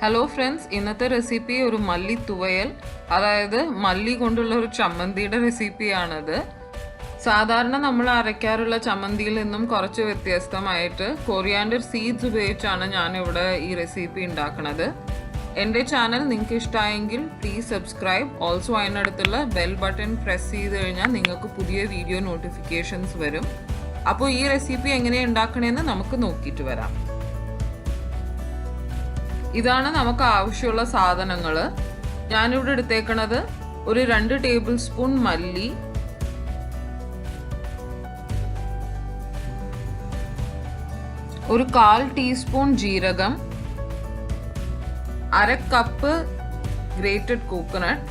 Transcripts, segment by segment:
Hello friends, ഇന്നത്തെ recipe ഒരു മല്ലി തുവയൽ, അതായത് മല്ലി കൊണ്ടുള്ള ഒരു ചമ്മന്തിയുടെ റെസിപ്പിയാണിത്. സാധാരണ നമ്മൾ അരയ്ക്കാറുള്ള ചമ്മന്തിയിൽ നിന്നും കുറച്ച് വ്യത്യസ്തമായിട്ട് കൊറിയാൻഡർ സീഡ്സ് ഉപയോഗിച്ചാണ് ഞാനിവിടെ ഈ റെസിപ്പി ഉണ്ടാക്കുന്നത്. എൻ്റെ ചാനൽ നിങ്ങൾക്ക് ഇഷ്ടമായെങ്കിൽ പ്ലീസ് സബ്സ്ക്രൈബ്. ഓൾസോ അതിനടുത്തുള്ള ബെൽ ബട്ടൺ പ്രസ് ചെയ്ത് കഴിഞ്ഞാൽ നിങ്ങൾക്ക് പുതിയ വീഡിയോ നോട്ടിഫിക്കേഷൻസ് വരും. അപ്പോൾ ഈ റെസിപ്പി എങ്ങനെയാണ് ഉണ്ടാക്കണമെന്ന് നമുക്ക് നോക്കിയിട്ട് വരാം. ഇതാണ് നമുക്ക് ആവശ്യമുള്ള സാധനങ്ങൾ. ഞാനിവിടെ എടുത്തേക്കണത് ഒരു 2 ടേബിൾ സ്പൂൺ മല്ലി, ഒരു 1/4 ടീസ്പൂൺ ജീരകം, 1/2 കപ്പ് ഗ്രേറ്റഡ് കോക്കനട്ട്,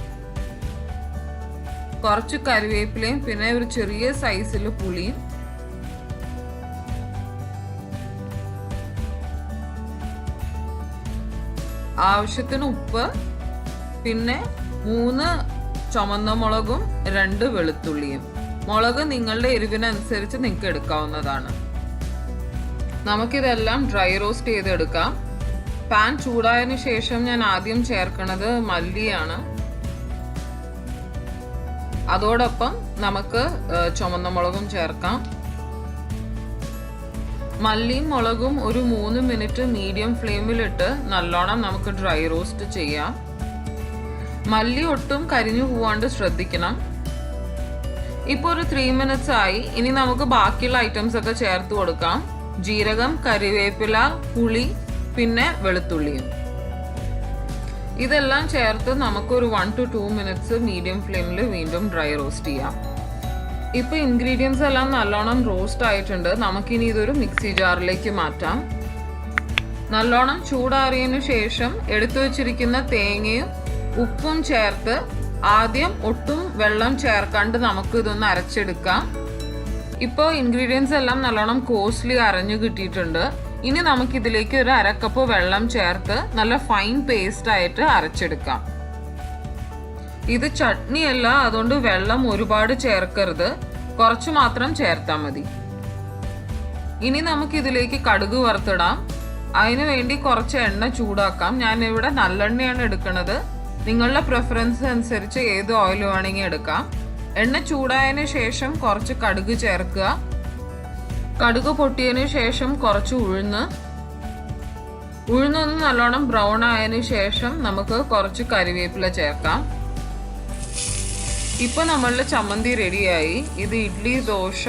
കുറച്ച് കറിവേപ്പിലയും പിന്നെ ഒരു ചെറിയ സൈസിൽ പുളിയും, ആവശ്യത്തിന് ഉപ്പ്, പിന്നെ 3 ചുമന്ന മുളകും 2 വെളുത്തുള്ളിയും. മുളക് നിങ്ങളുടെ എരിവിനനുസരിച്ച് നിങ്ങൾക്ക് എടുക്കാവുന്നതാണ്. നമുക്കിതെല്ലാം ഡ്രൈ റോസ്റ്റ് ചെയ്തെടുക്കാം. പാൻ ചൂടായതിനു ശേഷം ഞാൻ ആദ്യം ചേർക്കുന്നത് മല്ലിയാണ്. അതോടൊപ്പം നമുക്ക് ചുമന്ന മുളകും ചേർക്കാം. മല്ലിയും മുളകും ഒരു 3 മിനിറ്റ് മീഡിയം ഫ്ലെയിമിലിട്ട് നല്ലോണം നമുക്ക് ഡ്രൈ റോസ്റ്റ് ചെയ്യാം. മല്ലി ഒട്ടും കരിഞ്ഞു പോവാണ്ട് ശ്രദ്ധിക്കണം. ഇപ്പോൾ ഒരു 3 മിനിറ്റ്സ് ആയി. ഇനി നമുക്ക് ബാക്കിയുള്ള ഐറ്റംസ് ഒക്കെ ചേർത്ത് കൊടുക്കാം. ജീരകം, കറിവേപ്പില, പുളി, പിന്നെ വെളുത്തുള്ളിയും. ഇതെല്ലാം ചേർത്ത് നമുക്കൊരു 1 to 2 മിനിറ്റ്സ് മീഡിയം ഫ്ലെയിമിൽ വീണ്ടും ഡ്രൈ റോസ്റ്റ് ചെയ്യാം. ഇപ്പോൾ ഇൻഗ്രീഡിയൻസ് എല്ലാം നല്ലോണം റോസ്റ്റ് ആയിട്ടുണ്ട്. നമുക്കിനി ഇതൊരു മിക്സി ജാറിലേക്ക് മാറ്റാം. നല്ലോണം ചൂടാറിയതിനു ശേഷം എടുത്തു വച്ചിരിക്കുന്ന തേങ്ങയും ഉപ്പും ചേർത്ത് ആദ്യം ഒട്ടും വെള്ളം ചേർക്കാണ്ട് നമുക്ക് ഇതൊന്ന് അരച്ചെടുക്കാം. ഇപ്പോൾ ഇൻഗ്രീഡിയൻസ് എല്ലാം നല്ലോണം കോസ്റ്റ്ലി അരഞ്ഞു കിട്ടിയിട്ടുണ്ട്. ഇനി നമുക്കിതിലേക്ക് ഒരു 1/2 കപ്പ് വെള്ളം ചേർത്ത് നല്ല ഫൈൻ പേസ്റ്റ് ആയിട്ട് അരച്ചെടുക്കാം. ഇത് ചട്നിയല്ല, അതുകൊണ്ട് വെള്ളം ഒരുപാട് ചേർക്കരുത്, കുറച്ച് മാത്രം ചേർത്താൽ മതി. ഇനി നമുക്ക് ഇതിലേക്ക് കടുക് വറുത്തിടാം. അതിനു വേണ്ടി കുറച്ച് എണ്ണ ചൂടാക്കാം. ഞാൻ ഇവിടെ നല്ലെണ്ണയാണ് എടുക്കുന്നത്. നിങ്ങളുടെ പ്രിഫറൻസ് അനുസരിച്ച് ഏത് ഓയിൽ വേണമെങ്കിൽ എടുക്കാം. എണ്ണ ചൂടായതിനു ശേഷം കുറച്ച് കടുക് ചേർക്കുക. കടുക് പൊട്ടിയതിനു ശേഷം കുറച്ച് ഉഴുന്നൊന്ന് നല്ലോണം ബ്രൗൺ ആയതിനു ശേഷം നമുക്ക് കുറച്ച് കറിവേപ്പില ചേർക്കാം. ഇപ്പൊ നമ്മളുടെ ചമ്മന്തി റെഡിയായി. ഇത് ഇഡ്ഡലി, ദോശ,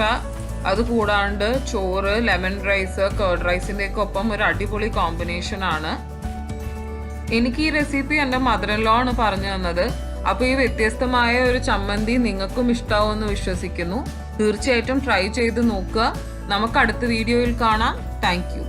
അത് കൂടാണ്ട് ചോറ്, ലെമൺ റൈസ്, കേർഡ് റൈസിന്റെ ഒക്കെ ഒപ്പം ഒരു അടിപൊളി കോമ്പിനേഷൻ ആണ്. എനിക്ക് ഈ റെസിപ്പി എൻ്റെ മദർ ഇൻ ലോ ആണ് പറഞ്ഞു തന്നത്. അപ്പോൾ ഈ വ്യത്യസ്തമായ ഒരു ചമ്മന്തി നിങ്ങൾക്കും ഇഷ്ടാവുമെന്ന് വിശ്വസിക്കുന്നു. തീർച്ചയായിട്ടും ട്രൈ ചെയ്ത് നോക്കുക. നമുക്ക് അടുത്ത വീഡിയോയിൽ കാണാം. Thank you.